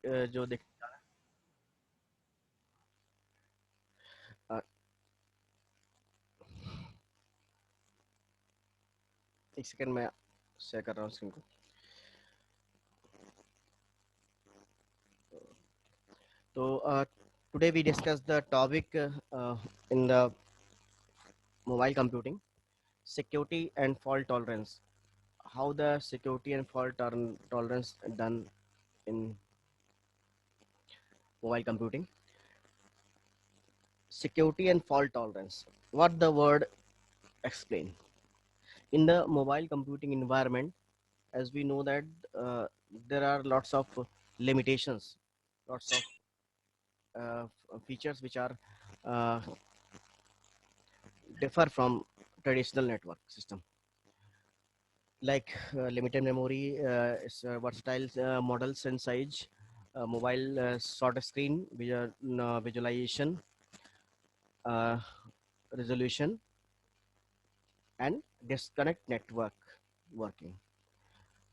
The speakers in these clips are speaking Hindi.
जो देख अ, एक सेकंड में शेयर कर रहा हूँ स्क्रीन को। तो today we discuss the topic in the mobile computing, security and fault tolerance. How the security and fault tolerance done in mobile computing. Security and fault tolerance. What the word explain? In the mobile computing environment, as we know that uh, there are lots of limitations, lots of features which are uh, differ from traditional network system, like limited memory, versatile models and size, mobile short screen visualization, uh, resolution, and disconnect network working.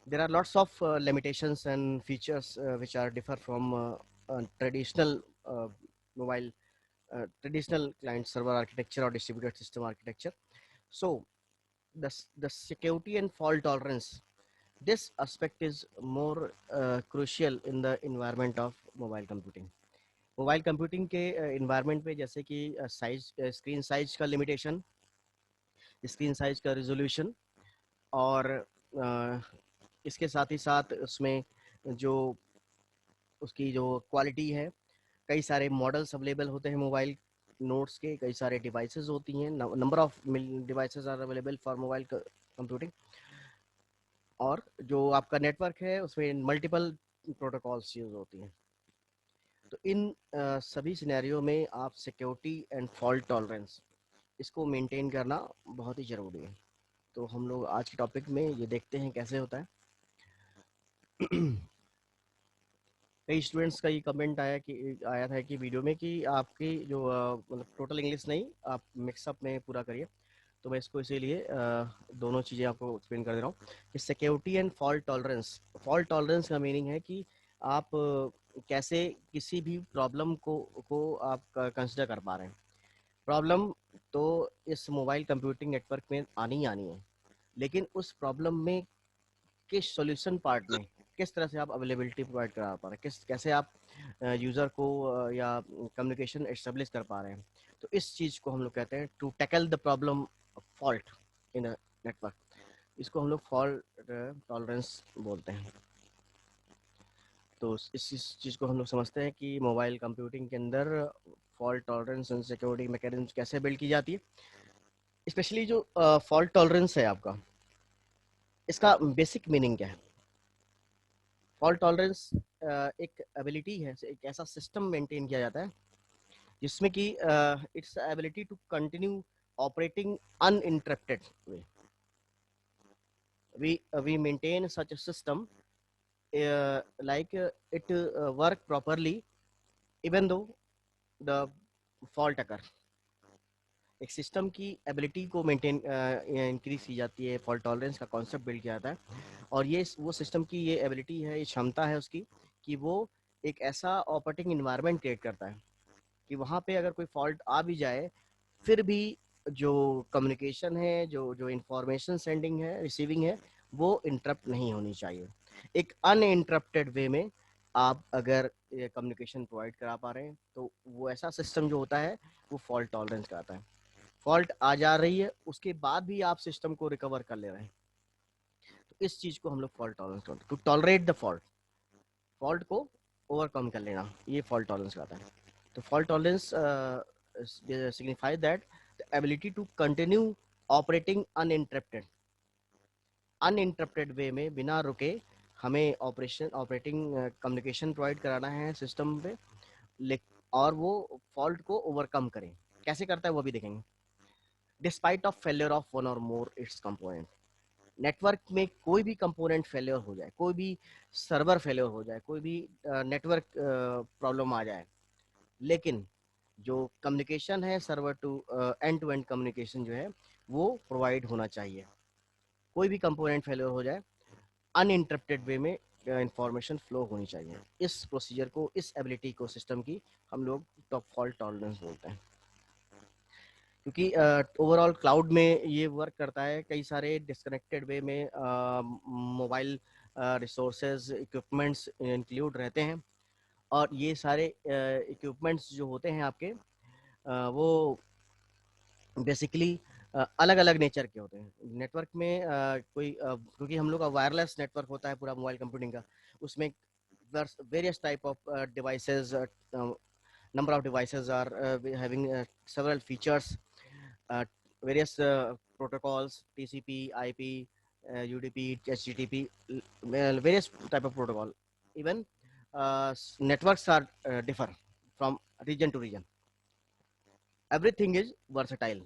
There are lots of limitations and features which are differ from traditional mobile traditional client server architecture or distributed system architecture. So the security and fault tolerance, this aspect is more crucial in the environment of mobile computing. Mobile computing के इन्वायरमेंट पे जैसे कि साइज स्क्रीन साइज का लिमिटेशन, स्क्रीन साइज का रिजोल्यूशन, और इसके साथ ही साथ उसमें जो उसकी जो क्वालिटी है, कई सारे मॉडल्स अवेलेबल होते हैं मोबाइल नोट्स के, कई सारे डिवाइसेस होती हैं, number of devices are available for mobile computing, और जो आपका नेटवर्क है उसमें मल्टीपल प्रोटोकॉल्स यूज होती हैं। तो इन सभी सिनेरियो में आप सिक्योरिटी एंड फॉल्ट टॉलरेंस इसको मेंटेन करना बहुत ही ज़रूरी है। तो हम लोग आज के टॉपिक में ये देखते हैं कैसे होता है। कई स्टूडेंट्स का ये कमेंट आया था कि वीडियो में कि आपकी जो मतलब टोटल इंग्लिश नहीं, आप मिक्सअप में पूरा करिए। तो मैं इसको इसीलिए दोनों चीज़ें आपको एक्सप्लेन कर दे रहा हूँ कि security and fault tolerance. Fault tolerance का मीनिंग है कि आप कैसे किसी भी प्रॉब्लम को आप कंसिडर कर पा रहे हैं। प्रॉब्लम तो इस मोबाइल कंप्यूटिंग नेटवर्क में आनी ही आनी है, लेकिन उस प्रॉब्लम में किस सॉल्यूशन पार्ट में किस तरह से आप अवेलेबिलिटी प्रोवाइड करा पा रहे हैं, किस कैसे आप यूज़र को या कम्युनिकेशन एस्टेब्लिश कर पा रहे हैं। तो इस चीज़ को हम लोग कहते हैं to tackle the problem fault in a network. इसको हम लोग फॉल्ट टॉलरेंस बोलते हैं। तो इस चीज़ को हम लोग समझते हैं कि मोबाइल कंप्यूटिंग के अंदर fault tolerance and security mechanism कैसे बिल्ड की जाती है। स्पेशली जो फॉल्ट टॉलरेंस है आपका, इसका बेसिक मीनिंग क्या है। फॉल्ट टॉलरेंस एक एबिलिटी है, एक ऐसा सिस्टम मेंटेन किया जाता है जिसमें कि its ability to continue operating uninterrupted way. we maintain such a system like it work properly even though the fault occur। एक सिस्टम की एबिलिटी को मेंटेन इंक्रीज की जाती है, फॉल्ट टॉलरेंस का कॉन्सेप्ट बिल्ड किया जाता है। और ये वो सिस्टम की ये एबिलिटी है, ये क्षमता है उसकी कि वो एक ऐसा ऑपरेटिंग इन्वायरमेंट क्रिएट करता है कि वहाँ पे अगर कोई फॉल्ट आ भी जाए, फिर भी जो कम्युनिकेशन है, जो जो इंफॉर्मेशन सेंडिंग है, रिसीविंग है, वो इंटरप्ट नहीं होनी चाहिए। एक अनइंटरप्टेड वे में आप अगर ये कम्युनिकेशन प्रोवाइड करा पा रहे हैं, तो वो ऐसा सिस्टम जो होता है वो फॉल्ट टॉलरेंस कराता है। फॉल्ट आ जा रही है, उसके बाद भी आप सिस्टम को रिकवर कर ले रहे हैं, तो इस चीज को हम लोग फॉल्ट टॉलरेंस कहते हैं। To tolerate the fault, fault को ओवरकम कर लेना, ये फॉल्ट टॉलरेंस कहता है। तो fault tolerance signify that the ability to continue operating uninterrupted, uninterrupted way में बिना रुके हमें ऑपरेटिंग कम्युनिकेशन प्रोवाइड कराना है सिस्टम पे, और वो फॉल्ट को ओवरकम करें। कैसे करता है वो भी देखेंगे। Despite of failure of one और मोर इट्स कंपोनेंट, नेटवर्क में कोई भी कंपोनेंट फेलियर हो जाए, कोई भी सर्वर फेलियर हो जाए, कोई भी नेटवर्क प्रॉब्लम आ जाए, लेकिन जो कम्युनिकेशन है सर्वर टू एंड कम्युनिकेशन जो है वो प्रोवाइड होना चाहिए। कोई भी कंपोनेंट फेलियर हो जाए, अनइंटरप्टेड वे में इंफॉर्मेशन फ्लो होनी चाहिए। इस प्रोसीजर को, इस एबिलिटी को सिस्टम की हम लोग टॉप फॉल्ट टॉलरेंस बोलते हैं। क्योंकि ओवरऑल क्लाउड में ये वर्क करता है कई सारे डिस्कनेक्टेड वे में, मोबाइल रिसोर्सेज इक्विपमेंट्स इंक्लूड रहते हैं, और ये सारे इक्विपमेंट्स जो होते हैं आपके वो बेसिकली अलग अलग नेचर के होते हैं। नेटवर्क में क्योंकि हम लोग का वायरलेस नेटवर्क होता है पूरा मोबाइल कंप्यूटिंग का, उसमें various type of devices, number of devices are having several features, various protocols, TCP, IP, UDP, HTTP, various type of protocol. Even networks are differ from region to region. Everything is versatile.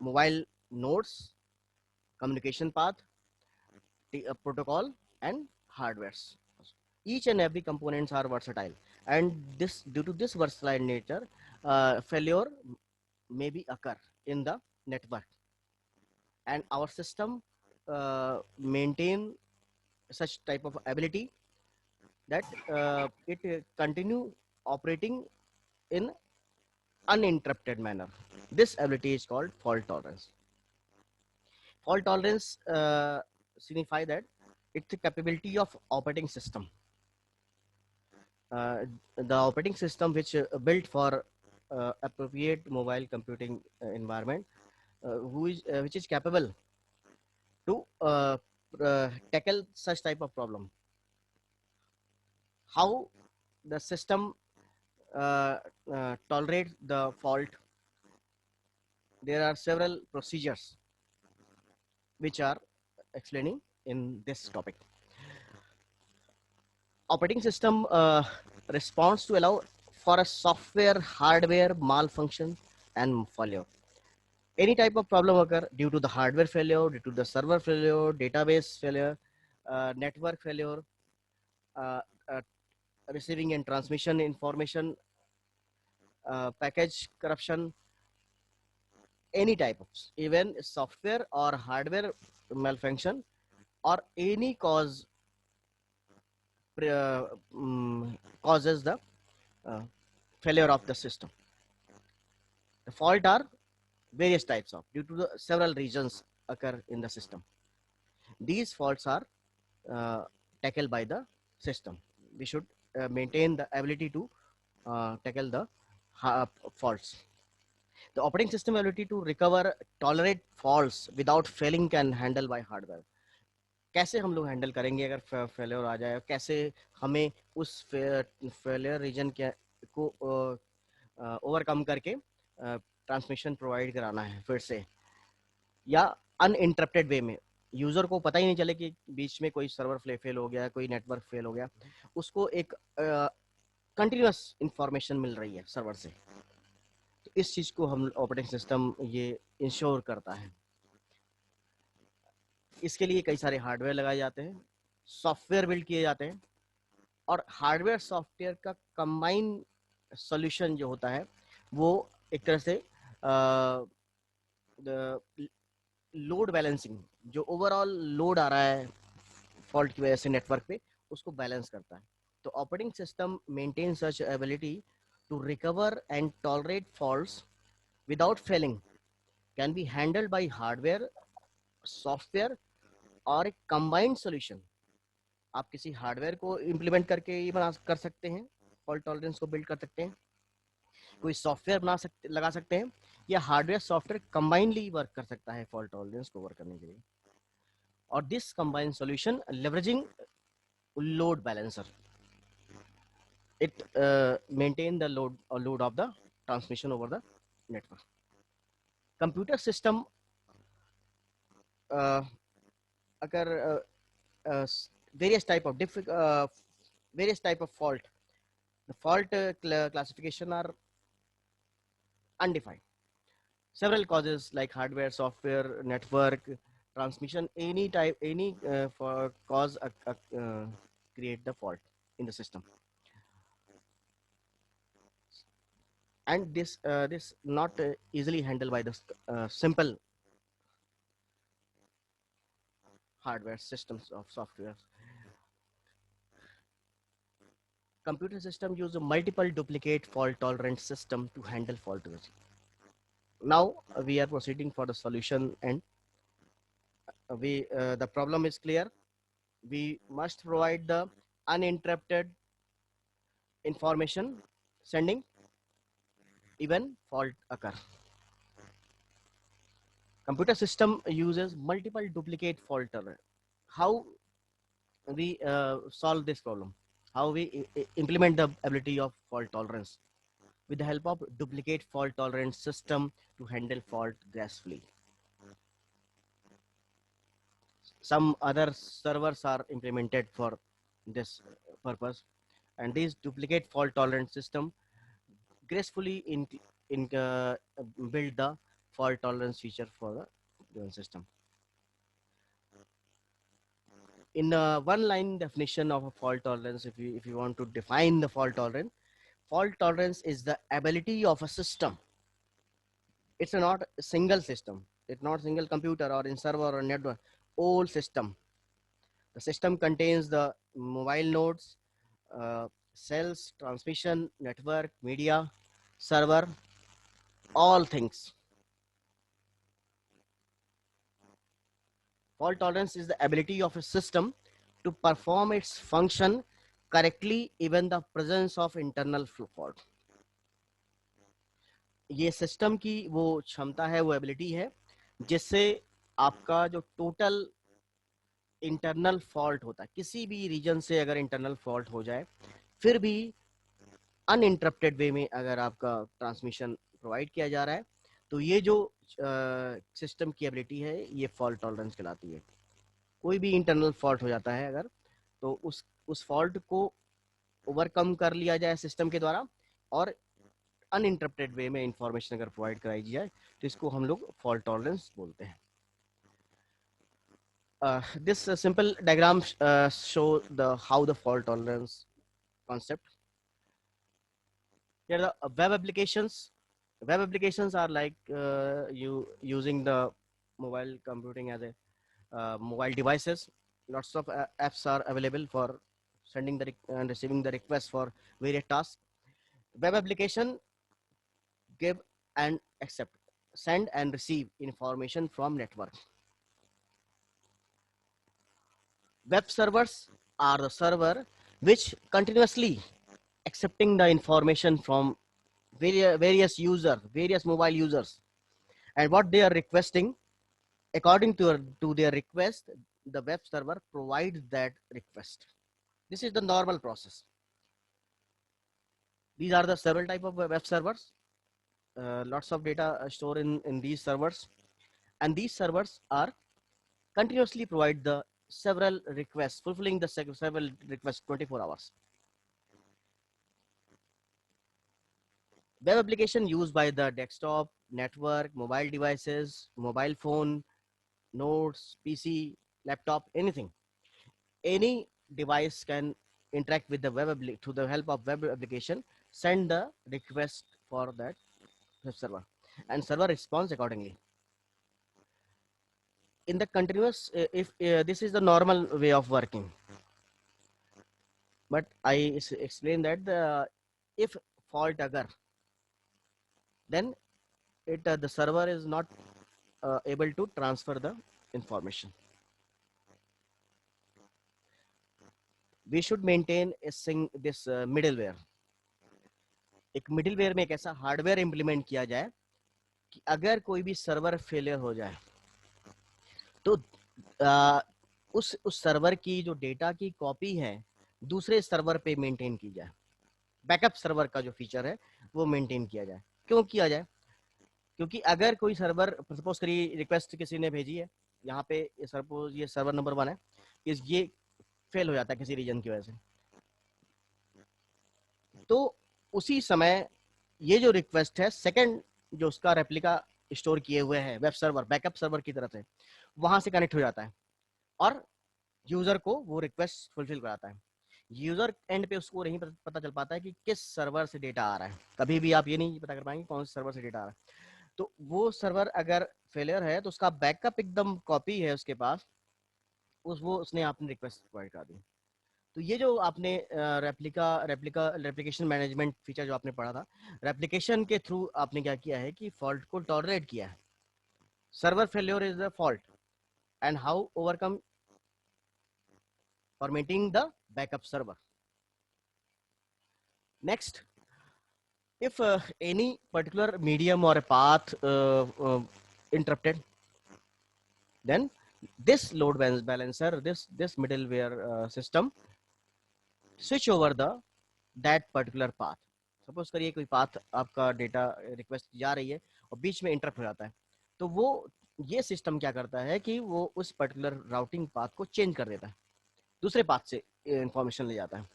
Mobile nodes, communication path, protocol, and hardwares. Each and every components are versatile, and this due to this versatile nature, failure may be occur in the network, and our system maintain such type of ability that it continue operating in uninterrupted manner. This ability is called fault tolerance. Fault tolerance signify that it's the capability of operating system, the operating system which built for appropriate mobile computing environment, which is capable to tackle such type of problem. How the system tolerate the fault? There are several procedures which are explaining in this topic. Operating system responds to allow for a software hardware malfunction and failure. Any type of problem occur due to the hardware failure, due to the server failure, database failure, network failure, uh, uh, receiving and transmission information, package corruption, any type of, even software or hardware malfunction, or any cause causes the uh, failure of the system. The fault are various types of, due to the several reasons occur in the system. These faults are tackled by the system. We should maintain the ability to tackle the faults. The operating system ability to recover, tolerate faults without failing can handle by hardware. कैसे हम लोग हैंडल करेंगे अगर फेलियर आ जाए, कैसे हमें उस फेलियर रीजन के को ओवरकम करके ट्रांसमिशन प्रोवाइड कराना है फिर से, या अनइंटरप्टेड वे में, यूजर को पता ही नहीं चले कि बीच में कोई सर्वर फेल हो गया, कोई नेटवर्क फेल हो गया, उसको एक कंटिन्यूअस इंफॉर्मेशन मिल रही है सर्वर से। तो इस चीज को हम ऑपरेटिंग सिस्टम ये इंश्योर करता है। इसके लिए कई सारे हार्डवेयर लगाए जाते हैं, सॉफ्टवेयर बिल्ड किए जाते हैं, और हार्डवेयर सॉफ्टवेयर का कंबाइन सॉल्यूशन जो होता है वो एक तरह से लोड बैलेंसिंग, जो ओवरऑल लोड आ रहा है फॉल्ट की वजह से नेटवर्क पे, उसको बैलेंस करता है। तो operating system maintain such ability to recover and tolerate faults without failing, can be handled by hardware, software, और एक कंबाइंड सॉल्यूशन। आप किसी हार्डवेयर को इम्प्लीमेंट करके ये कर सकते हैं, फॉल्ट टॉलरेंस को बिल्ड कर सकते हैं, कोई सॉफ्टवेयर लगा सकते हैं, या हार्डवेयर सॉफ्टवेयर कंबाइनली वर्क कर सकता है फॉल्ट टॉलरेंस को ओवर करने के लिए। और this combined solution leveraging load balancer, it maintain the load of the transmission over the network. Computer system uh, occur various type of various type of fault. The fault classification are undefined. Several causes like hardware, software, network, transmission, any type, any for cause create the fault in the system. And this not easily handled by the simple hardware systems of software. computer system use a multiple duplicate fault tolerant system to handle fault risk. Now we are proceeding for the solution, and we the problem is clear. We must provide the uninterrupted information sending even fault occur. Computer system uses multiple duplicate fault tolerant. How we solve this problem? How we implement the ability of fault tolerance with the help of duplicate fault tolerant system to handle fault gracefully. Some other servers are implemented for this purpose, and these duplicate fault tolerant system gracefully in build the fault tolerance feature for the given system. In one line definition of a fault tolerance, if you want to define the fault tolerance is the ability of a system. It's not a single system. It's not single computer or in server or network. All system. The system contains the mobile nodes, cells, transmission, network, media, server, all things. Fault tolerance is the ability of a system to perform its function correctly even the presence of internal fault. ये सिस्टम की वो क्षमता है, वो एबिलिटी है जिससे आपका जो टोटल इंटरनल फॉल्ट होता है, किसी भी रीजन से अगर इंटरनल फॉल्ट हो जाए फिर भी अनइंटरप्टेड वे में अगर आपका ट्रांसमिशन प्रोवाइड किया जा रहा है, तो ये जो सिस्टम की एबिलिटी है ये फॉल्ट टॉलरेंस कहलाती है. कोई भी इंटरनल फॉल्ट हो जाता है अगर, तो उस फॉल्ट को ओवरकम कर लिया जाए सिस्टम के द्वारा और अनइंटरप्टेड वे में इंफॉर्मेशन अगर प्रोवाइड कराई जाए तो इसको हम लोग फॉल्ट टॉलरेंस बोलते हैं. This simple diagram show the how the fault tolerance concept. Here the web applications. Web applications are like you using the mobile computing as a mobile devices. Lots of apps are available for sending the and receiving the request for various tasks. Web application give and accept, send and receive information from network. Web servers are the server which continuously accepting the information from various users, various mobile users, and what they are requesting. According to their request, the web server provides that request. This is the normal process. These are the several type of web servers. Lots of data stored in these servers, and these servers are continuously provide the several requests, fulfilling the several requests 24 hours. Web application used by the desktop, network, mobile devices, mobile phone, nodes, PC, laptop, anything. Any device can interact with the web through the help of web application, send the request for that web server, and server responds accordingly. In the continuous, if this is the normal way of working, but I explain that if fault occur, then the server is not able to transfer the information. We should maintain this middleware. एक मिडिलवेयर में एक ऐसा हार्डवेयर इंप्लीमेंट किया जाए कि अगर कोई भी सर्वर फेलियर हो जाए तो उस सर्वर की जो डेटा की कॉपी है दूसरे सर्वर पे मेंटेन की जाए. बैकअप सर्वर का जो फीचर है वो मेंटेन किया जाए. क्यों किया जाए? क्योंकि अगर कोई सर्वर, सपोज करिए रिक्वेस्ट किसी ने भेजी है, यहाँ पे सपोज ये सर्वर नंबर 1 है, ये फेल हो जाता है किसी रीजन की वजह से, तो उसी समय ये जो रिक्वेस्ट है सेकंड जो उसका रेप्लिका स्टोर किए हुए हैं वेब सर्वर, बैकअप सर्वर की तरफ से, वहां से कनेक्ट हो जाता है और यूजर को वो रिक्वेस्ट फुलफिल कराता है. यूजर एंड पे उसको नहीं पता चल पाता है कि किस सर्वर से डेटा आ रहा है. कभी भी आप ये नहीं पता कर पाएंगे कौन से सर्वर से डेटा आ रहा है. तो वो सर्वर अगर फेलियर है तो उसका बैकअप एकदम कॉपी है उसके पास, उसने आपने रिक्वेस्ट प्रोवाइड कर दी. तो ये जो आपने रेप्लिकेशन मैनेजमेंट फीचर जो आपने पढ़ा था, रेप्लिकेशन के थ्रू आपने क्या किया है कि फॉल्ट को टॉलरेट किया है. Server failure is the fault and how overcome for maintaining the backup server. Next, if any particular medium or a path interrupted, then this load balancer, this middleware system switch over the that particular path. Suppose करिए कोई पाथ आपका डेटा रिक्वेस्ट जा रही है और बीच में इंटरप्ट हो जाता है, तो वो ये सिस्टम क्या करता है कि वो उस पर्टिकुलर राउटिंग पाथ को चेंज कर देता है, दूसरे पाथ से इंफॉर्मेशन ले जाता है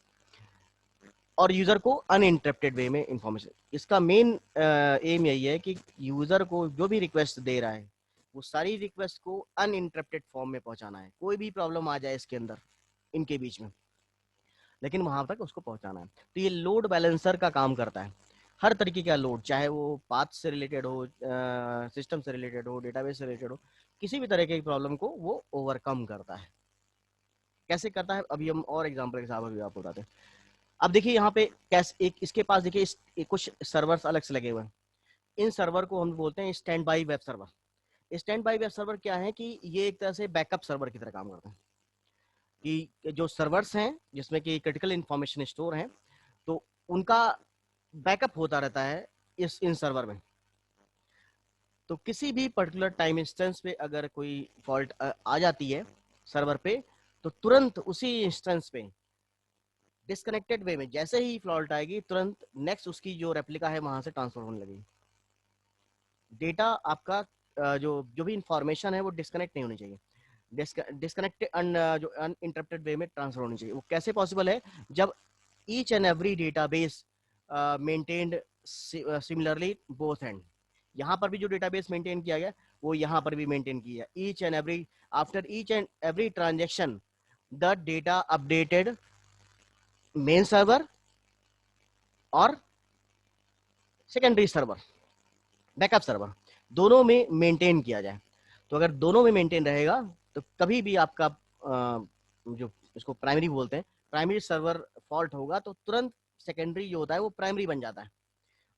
और यूजर को अनइंटरप्टेड वे में इंफॉर्मेशन. इसका मेन एम यही है कि यूजर को जो भी रिक्वेस्ट दे रहा है वो सारी रिक्वेस्ट को अनइंटरप्टेड फॉर्म में पहुंचाना है. कोई भी प्रॉब्लम आ जाए इसके अंदर, इनके बीच में, लेकिन वहां तक उसको पहुंचाना है. तो ये लोड बैलेंसर का काम करता है. हर तरीके का लोड, चाहे वो पाथ से रिलेटेड हो, सिस्टम से रिलेटेड हो, डेटाबेस से रिलेटेड हो, किसी भी तरह की प्रॉब्लम को वो ओवरकम करता है. कैसे करता है अभी हम और एग्जाम्पल के साथ अभी आपको बताते हैं. अब देखिए यहाँ पे कैसे एक इसके पास देखिए कुछ सर्वर्स अलग से लगे हुए हैं. इन सर्वर को हम बोलते हैं stand by web server. Stand by web server क्या है कि ये एक तरह से बैकअप सर्वर की तरह काम करते हैं. कि जो सर्वर्स हैं जिसमें कि क्रिटिकल इंफॉर्मेशन स्टोर है, तो उनका बैकअप होता रहता है इन सर्वर में. तो किसी भी पर्टिकुलर टाइम इंस्टेंस पे अगर कोई फॉल्ट आ जाती है सर्वर पे, तो तुरंत उसी इंस्टेंस पे डिस्कनेक्टेड वे में जैसे ही फॉल्ट आएगी, तुरंत नेक्स्ट उसकी जो रेप्लिका है वहां से ट्रांसफर होने लगेगी. डेटा आपका जो जो भी इंफॉर्मेशन है वो डिस्कनेक्ट नहीं होनी चाहिए. डिस्कनेक्टेड जो अनइंटरप्टेड वे में ट्रांसफर होनी चाहिए. वो कैसे पॉसिबल है? जब each and every database maintained similarly both and. यहाँ पर भी जो डेटाबेस मेंटेन किया गया वो यहाँ पर भी मेंटेन किया. Each and every after each and every transaction the data updated main server और सेकेंडरी सर्वर, बैकअप सर्वर, दोनों में मेंटेन किया जाए. तो अगर दोनों में मेंटेन रहेगा तो कभी भी आपका जो इसको प्राइमरी बोलते हैं, प्राइमरी सर्वर फॉल्ट होगा तो तुरंत सेकेंडरी जो होता है वो प्राइमरी बन जाता है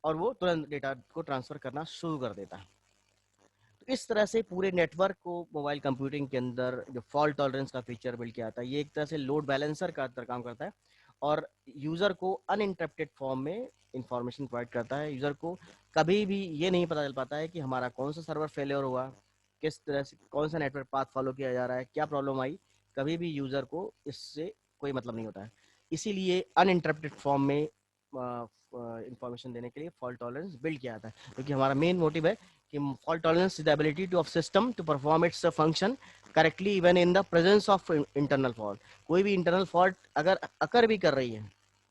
और वो तुरंत डेटा को ट्रांसफर करना शुरू कर देता है. तो इस तरह से पूरे नेटवर्क को मोबाइल कंप्यूटिंग के अंदर जो फॉल्ट टॉलरेंस का फीचर बिल्ड किया था, ये एक तरह से लोड बैलेंसर का काम करता है और यूजर को अनइंटरप्टेड फॉर्म में इंफॉर्मेशन प्रोवाइड करता है. यूजर को कभी भी ये नहीं पता चल पाता है कि हमारा कौन सा सर्वर फेलियर हुआ, किस तरह से कौन सा नेटवर्क पाथ फॉलो किया जा रहा है, क्या प्रॉब्लम आई. कभी भी यूजर को इससे कोई मतलब नहीं होता है. इसीलिए अनइंटरप्टेड फॉर्म में इंफॉर्मेशन देने के लिए फॉल्ट टॉलरेंस बिल्ड किया जाता है, क्योंकि हमारा मेन मोटिव है कि fault tolerance is the ability to of system to perform its function correctly even in the presence of internal fault. कोई भी इंटरनल फॉल्ट अगर अकर भी कर रही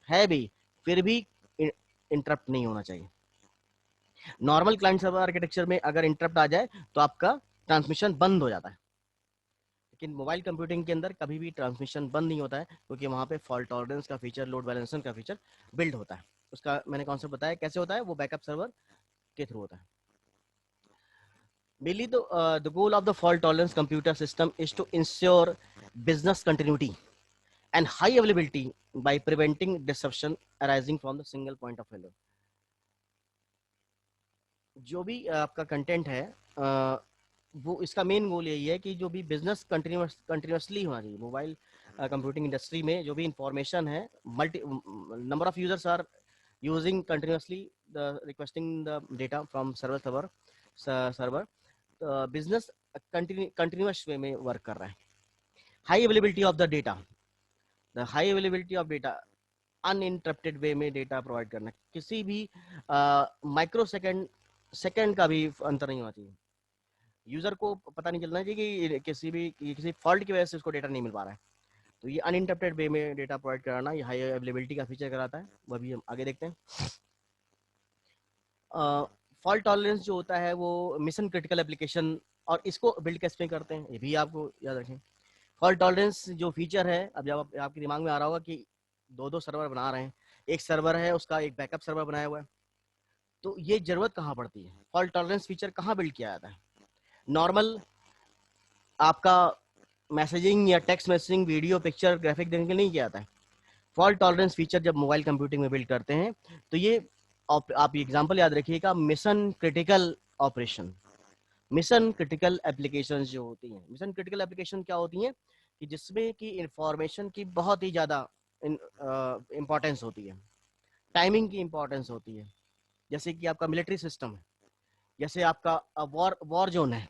है भी, फिर भी इंटरप्ट नहीं होना चाहिए. नॉर्मल क्लाइंट सर्वर आर्किटेक्चर में अगर इंटरप्ट आ जाए तो आपका ट्रांसमिशन बंद हो जाता है, लेकिन मोबाइल कंप्यूटिंग के अंदर कभी भी ट्रांसमिशन बंद नहीं होता है, क्योंकि वहां पे फॉल्ट टॉलरेंस का फीचर, लोड बैलेंसर का फीचर बिल्ड होता है. उसका मैंने कॉन्सेप्ट बताया कैसे होता है, वो बैकअप सर्वर के थ्रू होता है. Mainly, the goal of the fault tolerance computer system is to ensure business continuity and high availability by preventing disruption arising from the single point of failure. जो भी आपका कंटेंट है वो इसका मेन गोल यही है कि जो भी बिजनेस कंटिन्यूसली होना चाहिए. मोबाइल कंप्यूटिंग इंडस्ट्री में जो भी इंफॉर्मेशन है, multi number of users are using continuously the requesting the data from server. Business continuous way में वर्क कर रहा है. High availability of the data, the high availability of data, uninterrupted way में डेटा प्रोवाइड करना. किसी भी माइक्रो सेकंड का भी अंतर नहीं होना चाहिए. यूजर को पता नहीं चलना चाहिए कि किसी फॉल्ट की वजह से उसको डेटा नहीं मिल पा रहा है. तो ये अनइंटरप्टेड वे में डेटा प्रोवाइड कराना, ये हाई अवेलेबिलिटी का फीचर कराता है. वो भी हम आगे देखते हैं. फॉल्ट टॉलरेंस जो होता है वो मिशन क्रिटिकल एप्लीकेशन, और इसको बिल्ड कैसे में करते हैं ये भी आपको याद रखें. फॉल्ट टॉलरेंस जो फीचर है, अब जब आपके दिमाग में आ रहा होगा कि दो सर्वर बना रहे हैं, एक सर्वर है उसका एक बैकअप सर्वर बनाया हुआ है, तो ये जरूरत कहाँ पड़ती है, फॉल्ट टॉलरेंस फीचर कहाँ बिल्ड किया जाता है? नॉर्मल आपका मैसेजिंग या text messaging, video, picture, graphic देने के लिए नहीं किया जाता है. फॉल्ट टॉलरेंस फीचर जब मोबाइल कंप्यूटिंग में बिल्ड करते हैं तो ये आप एग्जांपल याद रखिएगा, mission critical operation, mission critical application जो होती हैं। मिशन क्रिटिकल एप्लीकेशन क्या होती हैं कि जिसमें कि इंफॉर्मेशन की बहुत ही ज्यादा इंपॉर्टेंस होती है, टाइमिंग की इंपॉर्टेंस होती है। जैसे कि आपका मिलिट्री सिस्टम है, जैसे आपका वॉर वॉर जोन है,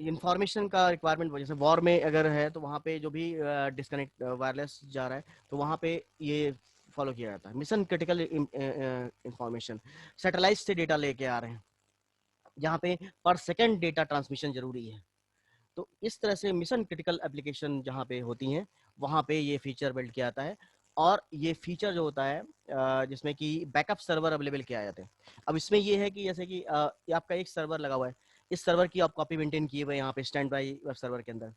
इंफॉर्मेशन का रिक्वायरमेंट, जैसे वॉर में अगर है तो वहाँ पे जो भी डिस्कनेक्ट वायरलेस जा रहा है तो वहाँ पे ये फॉलो किया जाता है। मिशन क्रिटिकल इंफॉर्मेशन, सैटेलाइट से डेटा लेके आ रहे हैं जहाँ पे पर सेकंड डेटा ट्रांसमिशन जरूरी है। तो इस तरह से मिशन क्रिटिकल एप्लीकेशन जहाँ पे होती हैं वहाँ पे ये फीचर बिल्ड किया जाता है। और ये फीचर जो होता है जिसमें कि बैकअप सर्वर अवेलेबल किया जाते हैं। अब इसमें ये है कि जैसे कि ये आपका एक सर्वर लगा हुआ है, इस सर्वर की आप कॉपी मेंटेन किए हुए यहाँ पे स्टैंड बाई वेब सर्वर के अंदर।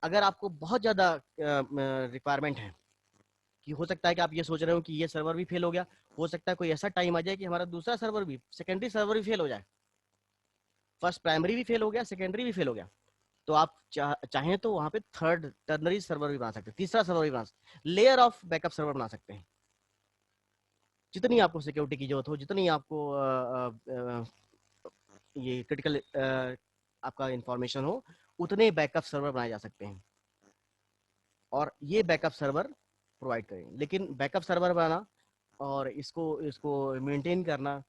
अगर आपको बहुत ज़्यादा रिक्वायरमेंट है कि हो सकता है कि आप ये सोच रहे हो कि ये सर्वर भी फेल हो गया, हो सकता है कोई ऐसा टाइम आ जाए कि हमारा दूसरा सर्वर भी, सेकेंडरी सर्वर भी फेल हो जाए, फर्स्ट प्राइमरी भी फेल हो गया, सेकेंडरी भी फेल हो गया, तो आप चाहें तो वहां पे थर्ड टर्नरी सर्वर भी बना सकते हैं, तीसरा सर्वर भी बना सकते हैं, लेयर ऑफ बैकअप सर्वर बना सकते हैं। जितनी आपको सिक्योरिटी की जरूरत हो, जितनी आपको ये क्रिटिकल आपका इंफॉर्मेशन हो, उतने बैकअप सर्वर बनाए जा सकते हैं और ये बैकअप सर्वर प्रोवाइड करें। लेकिन बैकअप सर्वर बनाना और इसको इसको मेंटेन करना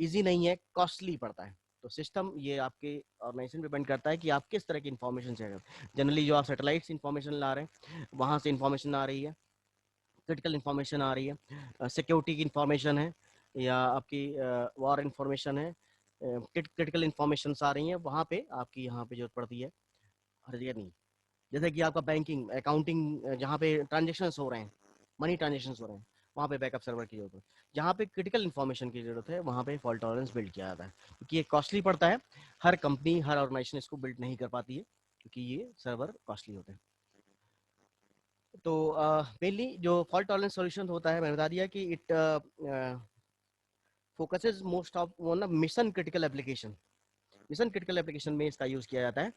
इजी नहीं है, कॉस्टली पड़ता है। तो सिस्टम ये आपके ऑर्गेनाइजेशन पे डिपेंड करता है कि आप किस तरह की इन्फॉर्मेशन चाहिए। जनरली जो आप सैटेलाइट से इन्फॉर्मेशन ला रहे हैं वहाँ से इन्फॉर्मेशन आ रही है, क्रिटिकल इन्फॉर्मेशन आ रही है, सिक्योरिटी की इन्फॉर्मेशन है, या आपकी वॉर इन्फॉर्मेशन है, क्रिटिकल इन्फॉर्मेशन आ रही है, वहाँ पे आपकी यहाँ पे जरूरत पड़ती है, हर जगह नहीं। जैसे कि आपका बैंकिंग अकाउंटिंग जहाँ पे ट्रांजेक्शन हो रहे हैं, मनी ट्रांजेक्शन हो रहे हैं, वहाँ पे बैकअप सर्वर की जरूरत है। जहाँ पे क्रिटिकल इन्फॉर्मेशन की जरूरत है वहाँ पे फॉल्ट टॉलरेंस बिल्ड किया जाता है, क्योंकि ये कॉस्टली पड़ता है। हर कंपनी, हर ऑर्गेनाइजेशन इसको बिल्ड नहीं कर पाती है क्योंकि ये सर्वर कॉस्टली होते हैं। तो मेनली जो फॉल्ट टॉलरेंस सॉल्यूशन होता है, मैंने बता दिया कि इट फोकसेस मोस्ट ऑफ वो ना mission critical application. Mission critical application में इसका यूज किया जाता है।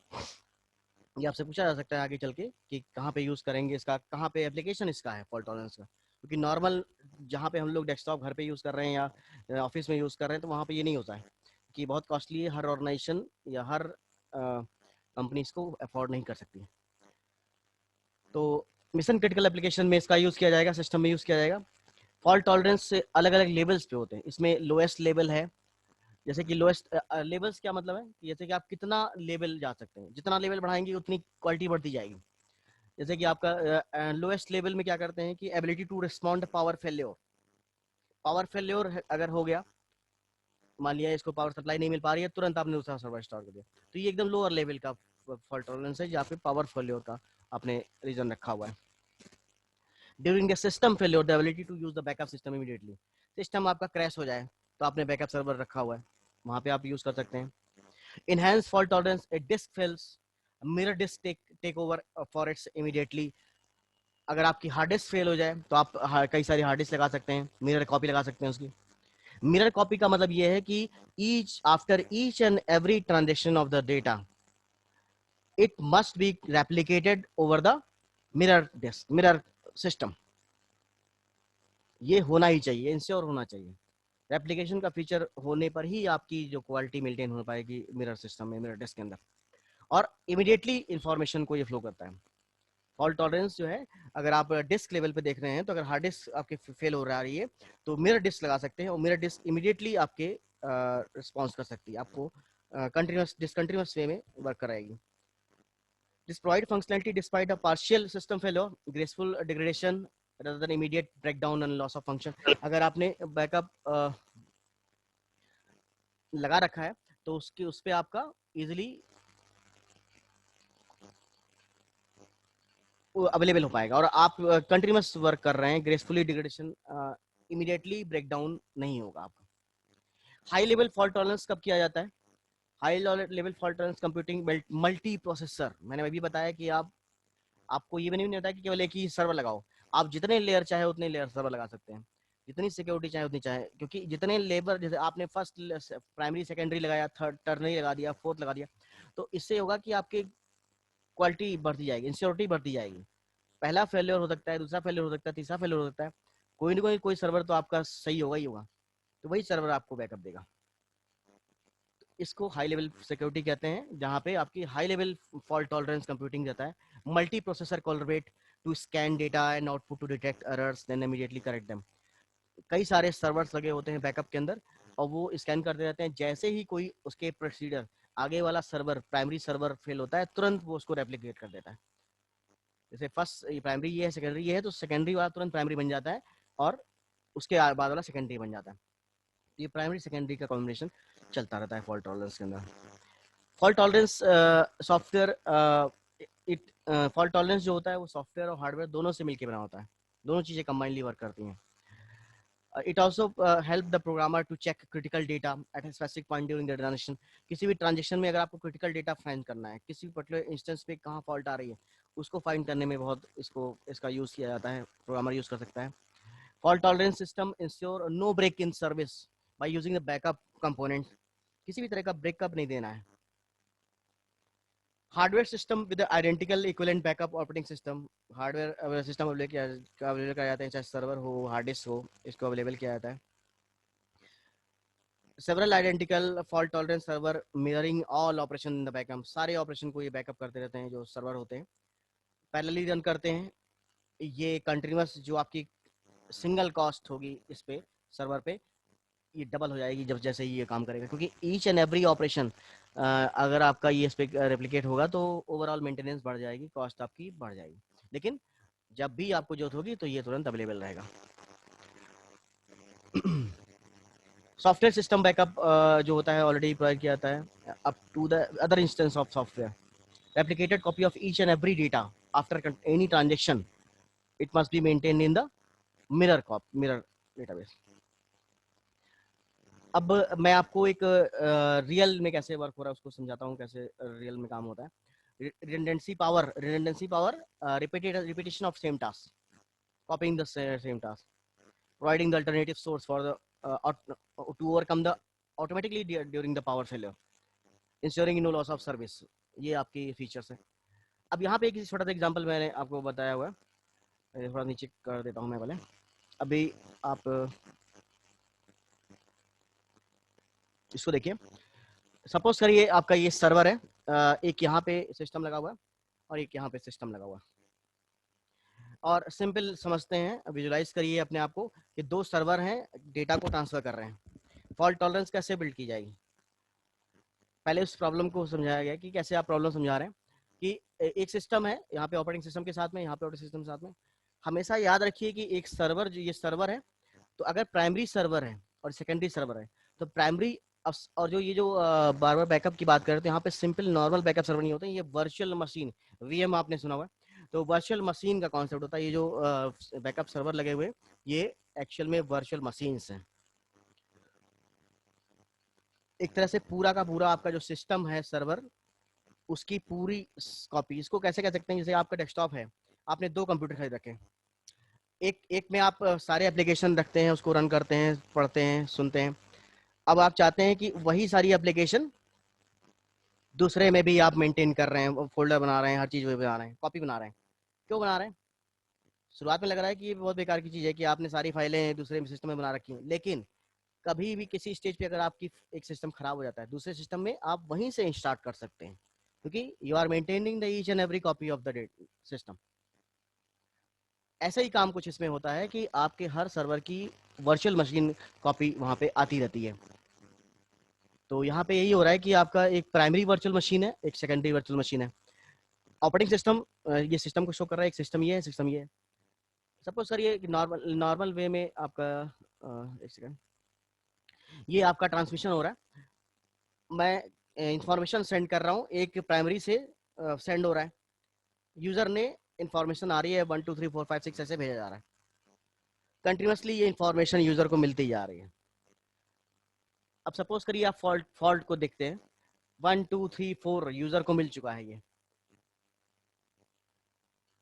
ये आपसे पूछा जा सकता है आगे चल के कि कहाँ पे यूज करेंगे इसका, कहाँ पे एप्लीकेशन इसका है फॉल्ट टॉलरेंस का, क्योंकि नॉर्मल जहाँ पे हम लोग डेस्कटॉप घर पे यूज कर रहे हैं या ऑफिस में यूज कर रहे हैं तो वहाँ पे ये नहीं होता है कि बहुत कॉस्टली है, हर ऑर्गेनाइजेशन या हर कंपनी इसको अफोर्ड नहीं कर सकती। तो मिशन क्रिटिकल एप्लीकेशन में इसका यूज किया जाएगा, सिस्टम में यूज किया जाएगा। फॉल्ट टॉलरेंस से अलग अलग लेवल्स पे होते हैं। इसमें लोएस्ट लेवल है, जैसे कि लोएस्ट लेवल्स क्या मतलब है कि जैसे कि आप कितना लेवल जा सकते हैं, जितना लेवल बढ़ाएंगे उतनी क्वालिटी बढ़ती जाएगी। जैसे कि आपका लोएस्ट लेवल में क्या करते हैं कि ability to respond power failure, power failure अगर हो गया, मान लिया इसको पावर सप्लाई नहीं मिल पा रही है, तुरंत आपने दूसरा सर्वर स्टार्ट कर दिया, तो ये एकदम लोअर लेवल का फॉल्ट टॉलरेंस है जहाँ पे पावर फेल्योर का आपने रीजन रखा हुआ है। During the system failure the ability to use the backup system immediately, system आपका क्रैश हो जाए तो आपने बैकअप सर्वर रखा हुआ है, वहां पे आप यूज कर सकते हैं। Enhance fault tolerance, a disk fails, mirror disk take over for its immediately. अगर आपकी हार्ड डिस्क फेल हो जाए तो आप कई सारी हार्ड डिस्क लगा सकते हैं, मिरर कॉपी लगा सकते हैं उसकी। मिरर कॉपी का मतलब ये है कि each after each and every transaction of the data it must be replicated over the mirror disk, mirror system. ये होना ही चाहिए, इंश्योर होना चाहिए। रेप्लिकेशन का फीचर होने पर ही आपकी जो क्वालिटी मेंटेन हो पाएगी मिरर सिस्टम में, मिरर डिस्क के अंदर, और इमीडिएटली इंफॉर्मेशन को ये फ्लो करता है। फॉल्ट टॉलरेंस जो है, अगर आप डिस्क लेवल पे देख रहे हैं तो अगर हार्ड डिस्क आपके फेल हो रही है तो मिरर डिस्क लगा सकते हैं और मिरर डिस्क इमीडिएटली आपके रिस्पॉन्स कर सकती है, आपको कंटिन्यूस डिसकंटिन्यूस वे में वर्क कराएगी। This provide functionality despite a partial system failure, graceful degradation rather than immediate breakdown and loss of function। अगर आपने बैकअप लगा रखा है तो उसके उस पे आपका इजिली अवेलेबल हो पाएगा और आप कंटिन्यूस वर्क कर रहे हैं, ग्रेसफुली डिग्रेडेशन इमीडिएटली ब्रेकडाउन नहीं होगा आपका। हाई लेवल फॉल्ट टॉलरेंस कब किया जाता है? High level fault tolerance computing multi processor, मैंने अभी बताया कि आप, आपको ये भी नहीं होता कि केवल एक ही सर्वर लगाओ, आप जितने लेयर चाहे उतने लेयर सर्वर लगा सकते हैं, जितनी सिक्योरिटी चाहे उतनी चाहे, क्योंकि जितने लेबर, जैसे आपने फर्स्ट प्राइमरी सेकेंडरी लगाया, थर्ड टर्नरी लगा दिया, फोर्थ लगा दिया, तो इससे होगा कि आपकी क्वालिटी बढ़ती जाएगी, इंश्योरिटी बढ़ती जाएगी। पहला फेलियर हो सकता है, दूसरा फेलियर हो सकता है, तीसरा फेलियर हो सकता है, कोई ना कोई सर्वर तो आपका सही होगा ही होगा, तो वही सर्वर आपको बैकअप देगा। इसको हाई लेवल सिक्योरिटी कहते हैं, जहाँ पे आपकी high level fault tolerance computing रहता है, multi processor collaborate to scan data and output to detect errors then immediately correct them. कई सारे सर्वर्स लगे होते हैं बैकअप के अंदर, और वो स्कैन करते रहते हैं, जैसे ही कोई उसके प्रोसीडर आगे वाला सर्वर प्राइमरी सर्वर फेल होता है, तुरंत वो उसको रेप्लिकेट कर देता है। जैसे फर्स्ट प्राइमरी ये है, सेकेंडरी ये है, तो सेकेंडरी वाला तुरंत प्राइमरी बन जाता है, और उसके बाद वाला सेकेंडरी बन जाता है। ये प्राइमरी सेकेंडरी का कॉम्बिनेशन चलता रहता है फॉल्ट टॉलरेंस के अंदर। Fault tolerance software it fault tolerance जो होता है वो सॉफ्टवेयर और हार्डवेयर दोनों से मिलकर बना होता है, दोनों चीजें कंबाइनली वर्क करती हैं। It also help the programmer to check critical data at a specific point during the transaction। किसी भी ट्रांजेक्शन में अगर आपको क्रिटिकल डेटा फाइंड करना है, किसी भी पर्टिकुलर इंस्टेंस पे कहाँ फॉल्ट आ रही है, उसको फाइंड करने में बहुत इसका यूज किया जाता है, प्रोग्रामर यूज कर सकता है। Fault tolerance system ensure no break in service by using the backup component. किसी भी तरह का ब्रेकअप नहीं देना है। Hardware system with identical equivalent backup operating system. Hardware system available किया जाता है, चाहे सर्वर हो हार्ड डिस्क हो, इसको अवेलेबल किया जाता है। Several identical fault tolerance server mirroring all operation in the backup. सारे ऑपरेशन को ये बैकअप करते रहते हैं, जो सर्वर होते हैं पैरेलली रन करते हैं। ये कंटिन्यूअस जो आपकी सिंगल कॉस्ट होगी इस पे सर्वर पे, ये डबल हो जाएगी जब जैसे ही ये काम करेगा, क्योंकि ईच एंड एवरी ऑपरेशन अगर आपका ये इस पे रेप्लिकेट होगा तो ओवरऑल मेंटेनेंस बढ़ जाएगी, कॉस्ट आपकी बढ़ जाएगी। लेकिन जब भी आपको जरूरत होगी तो ये तुरंत अवेलेबल रहेगा। सॉफ्टवेयर सिस्टम बैकअप जो होता है ऑलरेडी प्रोवाइड किया जाता है up to the other instance of software. Replicated copy of each and every data after any transaction, it must be maintained in the mirror database. अब मैं आपको एक रियल में कैसे वर्क हो रहा है उसको समझाता हूँ, कैसे रियल में काम होता है। Redundancy power repetition of same task, copying the same task, providing the alternative source for the to overcome the automatically during the power failure, ensuring no loss of service। ये आपकी फीचर्स है। अब यहाँ पे एक छोटा सा एग्जांपल मैंने आपको बताया हुआ है, थोड़ा नीचे कर देता हूँ मैं पहले। अभी आप इसको देखिए, सपोज करिए आपका ये सर्वर है, एक यहाँ पे सिस्टम लगा हुआ है और एक यहाँ पे सिस्टम लगा हुआ है, और सिंपल समझते हैं, विजुलाइज करिए अपने आप को कि दो सर्वर हैं, डेटा को ट्रांसफर कर रहे हैं। फॉल्ट टॉलरेंस कैसे बिल्ड की जाएगी, पहले उस प्रॉब्लम को समझाया गया कि कैसे आप प्रॉब्लम समझा रहे हैं कि एक सिस्टम है यहाँ पे ऑपरेटिंग सिस्टम के साथ में, यहाँ पे ऑपरेटिंग सिस्टम के साथ में। हमेशा याद रखिए कि एक सर्वर, जो ये सर्वर है, तो अगर प्राइमरी सर्वर है और सेकेंडरी सर्वर है, तो प्राइमरी और जो ये जो बार बार बैकअप की बात कर रहे थे, यहाँ पे सिंपल नॉर्मल बैकअप सर्वर नहीं होते, ये वर्चुअल मशीन, वीएम आपने सुना हुआ है, तो वर्चुअल मशीन का कॉन्सेप्ट होता है। ये जो बैकअप सर्वर लगे हुए, ये एक्चुअल में वर्चुअल मशीन्स हैं। एक तरह से पूरा का पूरा आपका जो सिस्टम है सर्वर, उसकी पूरी कॉपी, इसको कैसे कह सकते हैं, जैसे आपका डेस्कटॉप है, आपने दो कंप्यूटर खरीद रखे, एक में आप सारे एप्लीकेशन रखते हैं, उसको रन करते हैं, पढ़ते हैं, सुनते हैं। अब आप चाहते हैं कि वही सारी एप्लीकेशन दूसरे में भी आप मेंटेन कर रहे हैं, फोल्डर बना रहे हैं, हर चीज वही बना रहे हैं, कॉपी बना रहे हैं। क्यों बना रहे हैं? शुरुआत में लग रहा है कि ये बहुत बेकार की चीज है कि आपने सारी फाइलें दूसरे सिस्टम में बना रखी हैं, लेकिन कभी भी किसी स्टेज पे अगर आपकी एक सिस्टम खराब हो जाता है, दूसरे सिस्टम में आप वहीं से स्टार्ट कर सकते हैं, क्योंकि you are maintaining the each and every copy of the system. ऐसा ही काम कुछ इसमें होता है कि आपके हर सर्वर की वर्चुअल मशीन कॉपी वहां पे आती रहती है। तो यहाँ पे यही हो रहा है कि आपका एक प्राइमरी वर्चुअल मशीन है, एक सेकेंडरी वर्चुअल मशीन है। ऑपरेटिंग सिस्टम ये सिस्टम को शो कर रहा है, एक सिस्टम ये है, सिस्टम ये है। सपोज करिए नॉर्मल वे में आपका एक सेकंड, ये आपका ट्रांसमिशन हो रहा है, मैं इंफॉर्मेशन सेंड कर रहा हूँ, एक प्राइमरी से सेंड हो रहा है, यूजर ने इंफॉर्मेशन आ रही है 1 2 3 4 5 6 ऐसे भेजा जा रहा है, कंटिन्यूअसली ये इंफॉर्मेशन यूजर को मिलती जा रही है। अब सपोज करिए आप फॉल्ट को देखते हैं, 1 2 3 4 यूजर को मिल चुका है ये।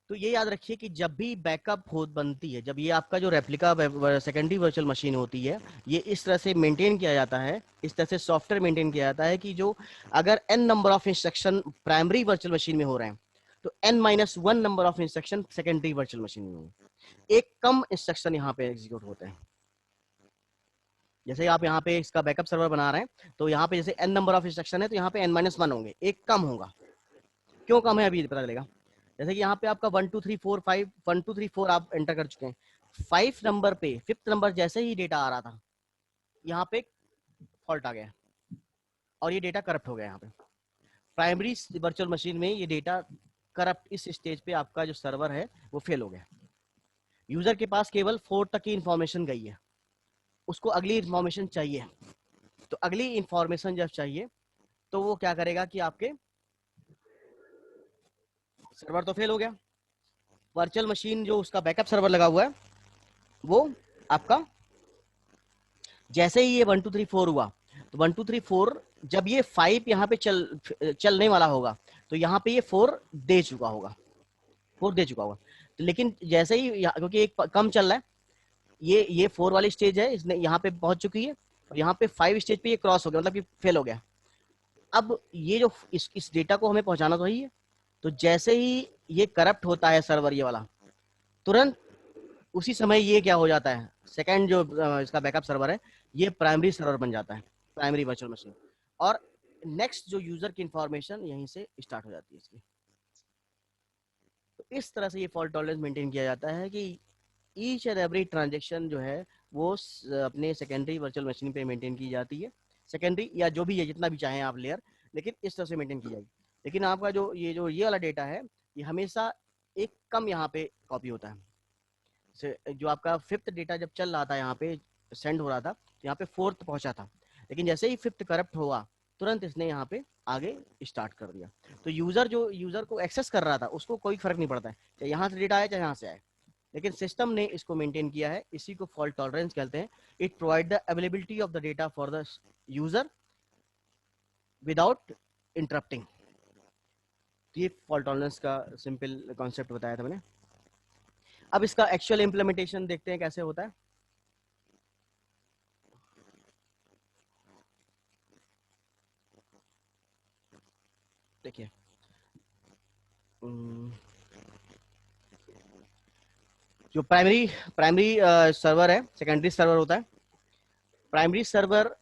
तो ये याद रखिए कि जब भी बैकअप हो बनती है, जब ये आपका जो रेप्लिका सेकेंडरी वर्चुअल मशीन होती है, ये इस तरह से मेंटेन किया जाता है, इस तरह से सॉफ्टवेयर मेंटेन किया जाता है कि जो अगर n number of instruction primary virtual machine में हो रहे हैं, तो n-1 number of instruction secondary virtual machine में होंगे, एक कम इंस्ट्रक्शन यहाँ पे एग्जीक्यूट होते हैं। जैसे आप यहाँ पे इसका बैकअप सर्वर बना रहे हैं, तो यहाँ पे जैसे n नंबर ऑफ इंस्ट्रक्शन है, तो यहाँ पे n-1 होंगे, एक कम होगा। क्यों कम है अभी पता चलेगा। जैसे कि यहाँ पे आपका 1 2 3 4 5 1 2 3 4 आप एंटर कर चुके हैं, 5 नंबर पे 5th नंबर जैसे ही डेटा आ रहा था, यहाँ पे फॉल्ट आ गया और ये डेटा करप्ट हो गया। यहाँ पे प्राइमरी वर्चुअल मशीन में ये डेटा करप्ट, इस स्टेज पे आपका जो सर्वर है वो फेल हो गया। यूजर के पास केवल 4 तक की इंफॉर्मेशन गई है, उसको अगली इंफॉर्मेशन चाहिए। तो अगली इंफॉर्मेशन जब चाहिए तो वो क्या करेगा कि आपके सर्वर तो फेल हो गया, वर्चुअल मशीन जो उसका बैकअप सर्वर लगा हुआ है वो आपका जैसे ही ये 1 2 3 4 हुआ, तो 1 2 3 4 जब ये 5 यहाँ पे चलने वाला होगा, तो यहाँ पे ये 4 दे चुका होगा, 4 दे चुका होगा। तो लेकिन जैसे ही क्योंकि एक कम चल रहा है, ये 4 वाली स्टेज है, इसने यहाँ पे पहुंच चुकी है, और यहाँ पे 5 स्टेज पे ये क्रॉस हो गया, मतलब कि फेल हो गया। अब ये जो इस डेटा को हमें पहुंचाना तो ही है, तो जैसे ही ये करप्ट होता है सर्वर ये वाला, तुरंत उसी समय ये क्या हो जाता है, सेकंड जो इसका बैकअप सर्वर है ये प्राइमरी सर्वर बन जाता है, प्राइमरी वर्चुअल मशीन, और नेक्स्ट जो यूजर की इंफॉर्मेशन यहीं से स्टार्ट हो जाती है इसकी। तो इस तरह से ये फॉल्ट टॉलरेंस मेंटेन किया जाता है कि ईच एंड एवरी ट्रांजेक्शन जो है वो अपने सेकेंडरी वर्चुअल मशीन पे मेंटेन की जाती है, सेकेंडरी या जो भी है जितना भी चाहें आप लेयर, लेकिन इस तरह से मेंटेन की जाएगी। लेकिन आपका जो ये वाला डेटा है ये हमेशा एक कम यहाँ पे कॉपी होता है। जो आपका 5th डेटा जब चल रहा था यहाँ पे सेंड हो रहा था, तो यहाँ पे 4th पहुंचा था, लेकिन जैसे ही 5th करप्ट हुआ तुरंत इसने यहाँ पे आगे स्टार्ट कर दिया। तो यूजर को एक्सेस कर रहा था उसको कोई फर्क नहीं पड़ता है, चाहे यहाँ से डेटा आए चाहे यहाँ से आए, लेकिन सिस्टम ने इसको मेंटेन किया है। इसी को फॉल्ट टॉलरेंस कहते हैं। It provide the availability of the data for the user without interrupting. ये फॉल्ट टॉलरेंस का सिंपल कॉन्सेप्ट बताया था मैंने। अब इसका एक्चुअल इंप्लीमेंटेशन देखते हैं कैसे होता है। देखिए, जो प्राइमरी सर्वर है, सेकेंडरी सर्वर होता है। प्राइमरी सर्वर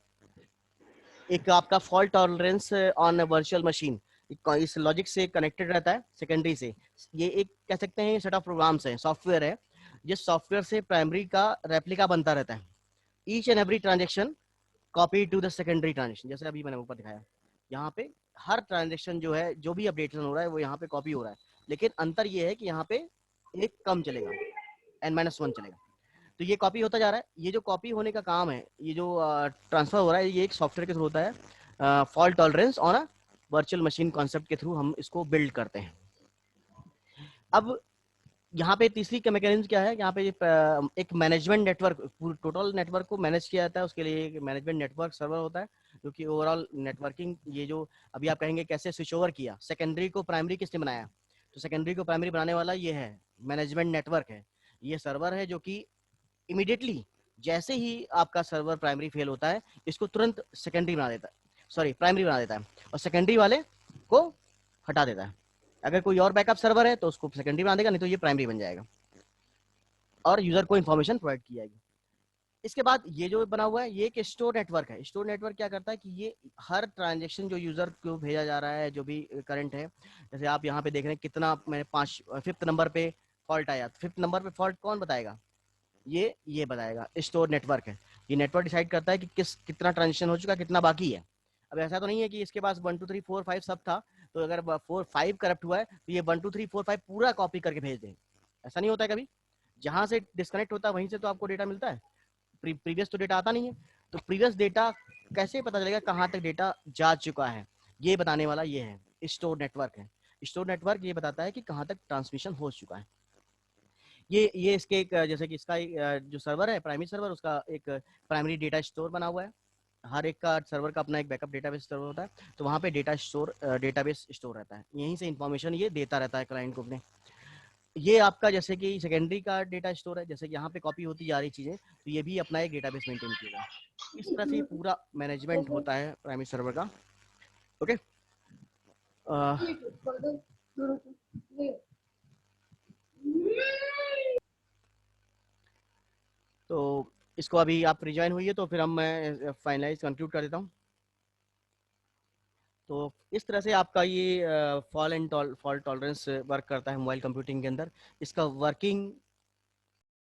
एक आपका fault tolerance on virtual machine इस लॉजिक से कनेक्टेड रहता है सेकेंडरी से। ये एक कह सकते हैं सेट ऑफ प्रोग्राम्स है, सॉफ्टवेयर है, जिस सॉफ्टवेयर से प्राइमरी का रेप्लिका बनता रहता है। Each and every transaction copy to the secondary transaction, जैसे अभी मैंने ऊपर दिखाया, यहाँ पे हर ट्रांजेक्शन जो है, जो भी अपडेशन हो रहा है वो यहाँ पे कॉपी हो रहा है, लेकिन अंतर ये है कि यहाँ पे एक कम चलेगा, n-1 चलेगा। तो ये कॉपी होता जा रहा है। ये जो कॉपी होने का काम है, ये जो ट्रांसफर हो रहा है, ये एक सॉफ्टवेयर के थ्रू होता है। Fault tolerance on a virtual machine concept के थ्रू हम इसको बिल्ड करते हैं। अब यहाँ पे तीसरी का मैकेनिज्म क्या है, यहाँ पे एक मैनेजमेंट नेटवर्क, टोटल नेटवर्क को मैनेज किया जाता है, उसके लिए एक मैनेजमेंट नेटवर्क सर्वर होता है, जो कि ओवरऑल नेटवर्किंग, ये जो अभी आप कहेंगे कैसे स्विच ओवर किया, सेकेंडरी को प्राइमरी किसने बनाया, तो सेकेंडरी को प्राइमरी बनाने वाला ये है, मैनेजमेंट नेटवर्क है। ये सर्वर है जो कि इमीडिएटली जैसे ही आपका सर्वर प्राइमरी फेल होता है, इसको तुरंत सेकेंडरी बना देता है, सॉरी प्राइमरी बना देता है, और सेकेंडरी वाले को हटा देता है। अगर कोई और बैकअप सर्वर है तो उसको सेकेंडरी बना देगा, नहीं तो ये प्राइमरी बन जाएगा और यूजर को इन्फॉर्मेशन प्रोवाइड की जाएगी। इसके बाद ये जो बना हुआ है ये एक स्टोर नेटवर्क है। स्टोर नेटवर्क क्या करता है कि ये हर ट्रांजेक्शन जो यूजर को भेजा जा रहा है, जो भी करंट है, जैसे आप यहाँ पे देख रहे हैं कितना, मैंने 5th नंबर पे फॉल्ट आया, 5th नंबर पे फॉल्ट कौन बताएगा, ये बताएगा, स्टोर नेटवर्क है। ये नेटवर्क डिसाइड करता है कि कितना ट्रांजेक्शन हो चुका, कितना बाकी है। अब ऐसा तो नहीं है कि इसके पास 1 2 3 4 5 सब था, तो अगर 4 5 करप्ट हुआ है तो ये 1 2 3 4 5 पूरा कॉपी करके भेज दे, ऐसा नहीं होता है कभी। जहां से डिस्कनेक्ट होता है वहीं से तो आपको डेटा मिलता है, प्रीवियस तो डेटा आता नहीं है। तो प्रीवियस डेटा कैसे पता चलेगा कहाँ तक डेटा जा चुका है, ये बताने वाला ये है, स्टोर नेटवर्क है। स्टोर नेटवर्क ये बताता है कि कहाँ तक ट्रांसमिशन हो चुका है। ये इसके एक, जैसे कि इसका जो सर्वर है प्राइमरी सर्वर, उसका एक प्राइमरी डेटा स्टोर बना हुआ है। हर एक का सर्वर का अपना एक बैकअप डेटाबेस सर्वर होता है, तो वहाँ पे डेटाबेस स्टोर रहता है, यहीं से इंफॉर्मेशन ये देता रहता है क्लाइंट को अपने। ये आपका जैसे कि सेकेंडरी का डेटा स्टोर है, जैसे कि यहाँ पे कॉपी होती जा रही चीजें, तो ये भी अपना एक डेटाबेस मेंटेन किया। इस तरह से पूरा मैनेजमेंट होता है प्राइमरी सर्वर का। ओके, तो इसको अभी आप रिजॉइन हुई है तो फिर हम मैं फाइनलाइज कंक्लूड कर देता हूँ। तो इस तरह से आपका ये fall and fault tolerance work करता है मोबाइल कंप्यूटिंग के अंदर। इसका वर्किंग